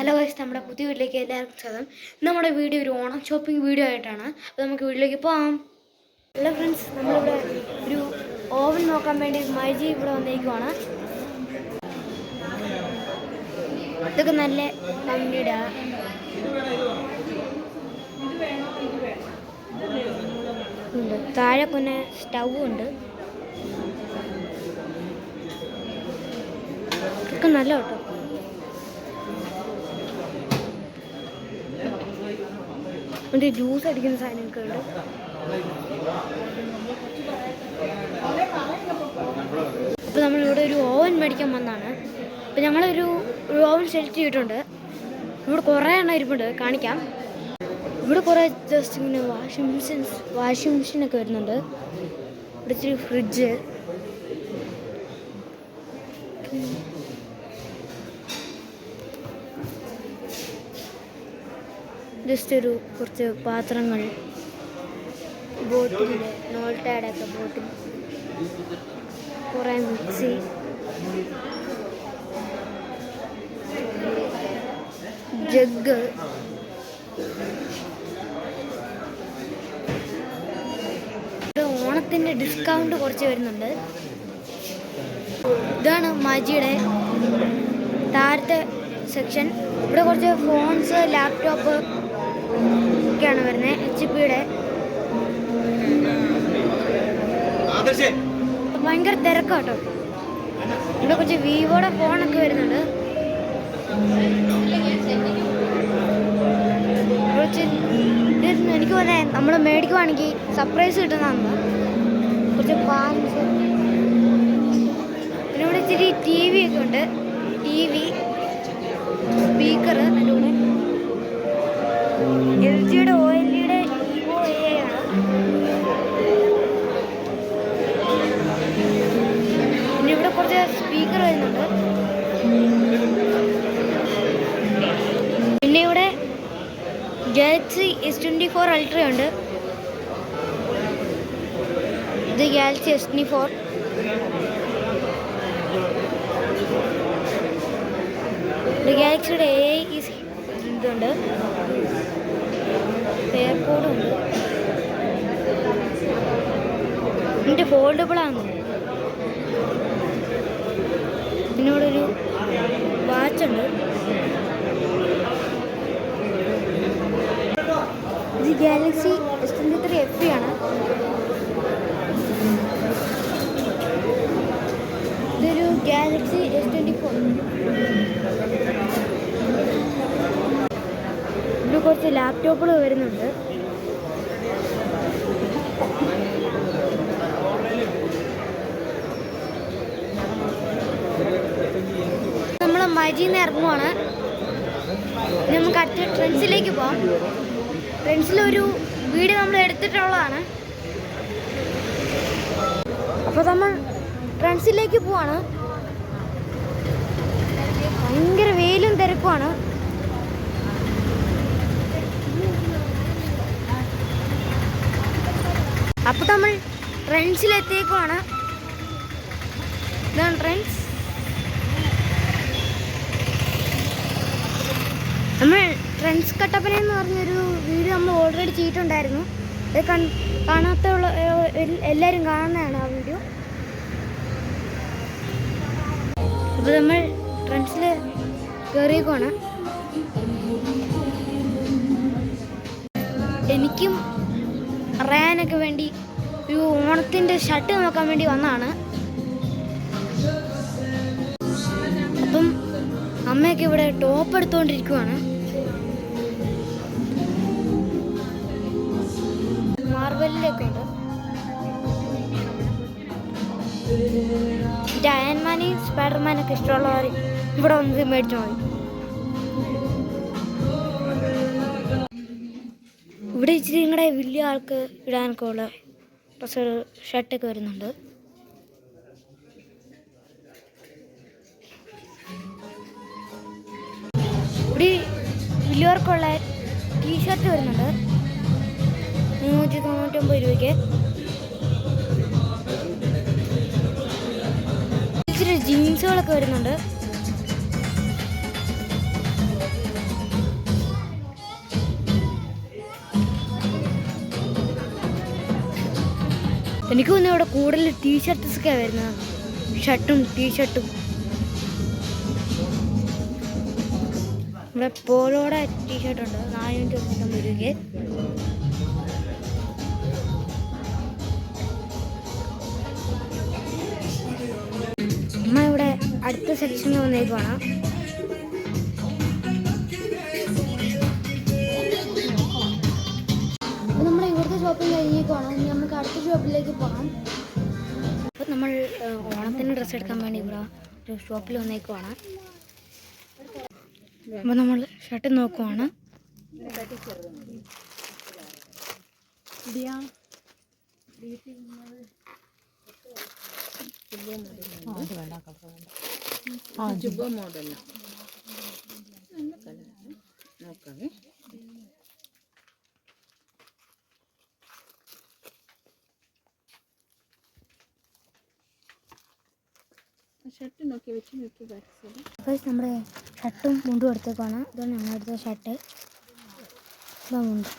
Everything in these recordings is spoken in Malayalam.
ഹലോ ഗൈസ്, നമ്മുടെ പുതിയ വീട്ടിലേക്ക് എല്ലാവർക്കും സ്വാഗതം. നമ്മുടെ വീഡിയോ ഒരു ഓണം ഷോപ്പിംഗ് വീഡിയോ ആയിട്ടാണ്. അപ്പോൾ നമുക്ക് വീട്ടിലേക്ക് പോകാം. ഹലോ ഫ്രണ്ട്സ്, നമ്മളിവിടെ ഒരു ഓവൻ നോക്കാൻ വേണ്ടി മൈജി ഇവിടെ വന്നിരിക്കുവാണ്. ഇതൊക്കെ നല്ല കമ്പനിയുടെ ഉണ്ട്. താഴെ പിന്നെ സ്റ്റൗ ഉണ്ട്. ഇതൊക്കെ നല്ല കേട്ടോ. അതിൻ്റെ ജ്യൂസ് അടിക്കുന്ന സാധനമൊക്കെ ഉണ്ട്. അപ്പോൾ നമ്മളിവിടെ ഒരു ഓവൻ മേടിക്കാൻ വന്നതാണ്. അപ്പോൾ ഞങ്ങളൊരു ഓവൻ സെലക്ട് ചെയ്തിട്ടുണ്ട്. ഇവിടെ കുറേ എണ്ണം ഇരിപ്പുണ്ട്, കാണിക്കാം. ഇവിടെ കുറേ ജസ്റ്റ് ഇങ്ങനെ വാഷിംഗ് മെഷീനൊക്കെ വരുന്നുണ്ട്. ഇവിടെ ഇച്ചിരി ഫ്രിഡ്ജ്, ജസ്റ്റ് ഒരു കുറച്ച് പാത്രങ്ങൾ, ബോട്ടിൽ, നോൾട്ടാഡൊക്കെ ബോട്ടിൽ, കുറേ മിക്സി, ജഗ്, ഓണത്തിൻ്റെ ഡിസ്കൗണ്ട് കുറച്ച് വരുന്നുണ്ട്. ഇതാണ് മജിയുടെ താഴത്തെ സെക്ഷൻ. ഇവിടെ കുറച്ച് ഫോൺസ്, ലാപ്ടോപ്പ് ഒക്കെയാണ് വരുന്നത്. HP-യുടെ ഭയങ്കര തിരക്കാട്ടോ. ഇവിടെ കുറച്ച് വിവോയുടെ ഫോണൊക്കെ വരുന്നുണ്ട്. എനിക്ക് തോന്നുന്നത് നമ്മൾ മേടിക്കുവാണെങ്കിൽ സർപ്രൈസ് കിട്ടുന്നതാണ്. കുറച്ച് ഫാൻസ്, പിന്നെ ഇവിടെ ഇച്ചിരി TV ഒക്കെ ഉണ്ട്. TV, സ്പീക്കർ, അതിൻ്റെ കൂടെ LG-യുടെ OLED Evo AI ആണ്. പിന്നെ ഇവിടെ കുറച്ച് സ്പീക്കർ വരുന്നുണ്ട്. പിന്നെ ഇവിടെ ഗാലക്സി S24 Ultra ഉണ്ട്. ഇത് ഗാലക്സി S24. ഗാലക്സിയുടെ AI ഇതുണ്ട്, എയർപോർട്ടും ഉണ്ട്. ഇതിൻ്റെ ഫോൾഡബിളാണ്. ഇതിനോടൊരു വാച്ചുണ്ട്. ഇത് ഗാലക്സി S23 FE ആണ്. ഇതൊരു ഗാലക്സി S24. ഇവിടെ കുറച്ച് ലാപ്ടോപ്പുകൾ വരുന്നുണ്ട്. നമ്മൾ മജിന്ന് ഇറങ്ങുവാണ്. നമുക്ക് ട്രെൻഡ്സിലേക്ക് പോകാം. ട്രെൻഡ്സിലൊരു വീഡിയോ നമ്മൾ എടുത്തിട്ടുള്ളതാണ്. അപ്പോൾ നമ്മൾ ട്രെൻഡ്സിലേക്ക് പോവാണ്. ഭയങ്കര വെയിലും തിരക്കുമാണ്. അപ്പോൾ നമ്മൾ ട്രെൻഡ്സിലെത്തിയേക്കുവാണ്. ഇതാണ് ട്രെൻഡ്സ്. നമ്മൾ ട്രെൻഡ്സ് കട്ടപ്പന എന്ന് പറഞ്ഞൊരു വീഡിയോ നമ്മൾ ഓൾറെഡി ചെയ്തിട്ടുണ്ടായിരുന്നു. അത് കാണാത്തുള്ള എല്ലാവരും കാണുന്നതാണ് ആ വീഡിയോ. അപ്പോൾ നമ്മൾ ട്രെൻഡ്സിൽ കയറിയേക്കുവാണ്. എനിക്കും റയാനൊക്കെ വേണ്ടി ഒരു ഓണത്തിൻ്റെ ഷർട്ട് നോക്കാൻ വേണ്ടി വന്നതാണ്. അപ്പം അമ്മയൊക്കെ ഇവിടെ ടോപ്പ് എടുത്തുകൊണ്ടിരിക്കുവാണ്. മാർവലിലൊക്കെ ഉണ്ട്. അയൺമാനും സ്പൈഡർമാനൊക്കെ ഇഷ്ടമുള്ളവർ ഇവിടെ വന്നത് മേടിച്ചോ മതി. ഇവിടെ ഇച്ചിരി നിങ്ങളുടെ വലിയ ആൾക്ക് ഇടാനൊക്കെ ഉള്ള ഷർട്ടൊക്കെ വരുന്നുണ്ട്. ഇവിടെ വലിയവർക്കുള്ള ടീഷർട്ട് വരുന്നുണ്ട് 399 രൂപയ്ക്ക്. ഇച്ചിരി ജീൻസുകളൊക്കെ വരുന്നുണ്ട്. എനിക്ക് തോന്നുന്നു ഇവിടെ കൂടുതൽ ടീഷർട്ട്സൊക്കെ വരുന്നതാണ്, ഷർട്ടും ടീഷർട്ടും. ഇവിടെ പോളോയുടെ ടീഷർട്ടുണ്ട് 499 രൂപയ്ക്ക്. അമ്മ ഇവിടെ അടുത്ത സെക്ഷനിൽ വന്നേക്കുവാണ്. അപ്പോൾ നമ്മൾ ഇവിടുത്തെ ഷോപ്പിംഗ് കഴിഞ്ഞേക്കുവാണ്. ഇനി നമുക്ക് അടുത്ത ഷോപ്പിലേക്ക് പോകാം. അപ്പോൾ നമ്മൾ ഓണത്തിന് ഡ്രസ്സ് എടുക്കാൻ വേണ്ടി ഇവിടെ ഒരു ഷോപ്പിൽ വന്നേക്കുവാണ്. അപ്പോൾ നമ്മൾ ഷർട്ട് നോക്കുവാണ്. നോക്കാവേ. ഷർട്ട് നോക്കി വെച്ച് നോക്കി അപ്പോൾ നമ്മുടെ ഷർട്ടും മുണ്ടും എടുത്തേക്കാണ്. ഇതാണ് ഞങ്ങളെടുത്ത ഷർട്ട്, ഇതാ മുണ്ട്.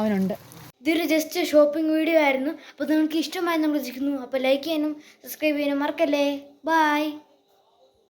അവനുണ്ട്. ഇതൊരു ജസ്റ്റ് ഷോപ്പിംഗ് വീഡിയോ ആയിരുന്നു. അപ്പോൾ നിങ്ങൾക്ക് ഇഷ്ടമായി നമ്മൾ വിചാരിക്കുന്നു. അപ്പോൾ ലൈക്ക് ചെയ്യാനും സബ്സ്ക്രൈബ് ചെയ്യാനും മറക്കല്ലേ. ബൈ.